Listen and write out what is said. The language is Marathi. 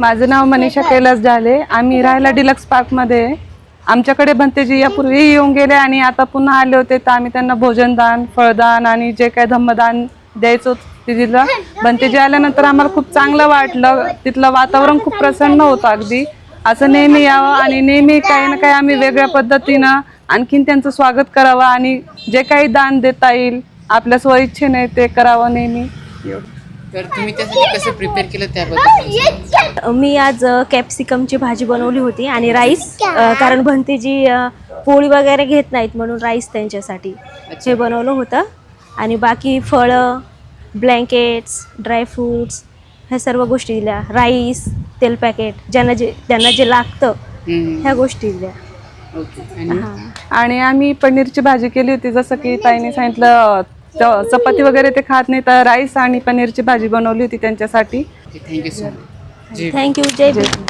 माझं नाव मनीषा कैलास झाले. आम्ही राहायला डिलक्स पार्कमध्ये आहे. आमच्याकडे भंतेजी यापूर्वी येऊन गेले आणि आता पुन्हा आले होते, तर आम्ही त्यांना भोजनदान, फळदान आणि जे काही धम्मदान द्यायचं होतं ते दिलं. भंतेजी आल्यानंतर आम्हाला खूप चांगलं वाटलं. तिथलं वातावरण खूप प्रसन्न होतं. अगदी असं नेहमी यावं आणि नेहमी काही ना काही आम्ही वेगळ्या पद्धतीनं आणखीन त्यांचं स्वागत करावं आणि जे काही दान देता येईल आपल्या स्वइच्छेने ते करावं नेहमी. तर तुम्ही त्यासाठी कसं प्रिपेअर केलं त्याबद्दल? मी आज कॅप्सिकमची भाजी बनवली होती आणि राईस, कारण भंतेजी पोळी वगैरे घेत नाहीत म्हणून राईस त्यांच्यासाठी हे बनवलं होतं. आणि बाकी फळं, ब्लँकेट्स, ड्रायफ्रूट्स ह्या सर्व गोष्टी दिल्या. राईस, तेल पॅकेट, त्यांना जे लागतं ह्या गोष्टी दिल्या. आणि आम्ही पनीरची भाजी केली होती. जसं की ताईने सांगितलं चपाती वगैरे ते खात नाही, तर राईस आणि पनीरची भाजी बनवली होती त्यांच्यासाठी. Thank you so much. थँक्यू. जय भीम.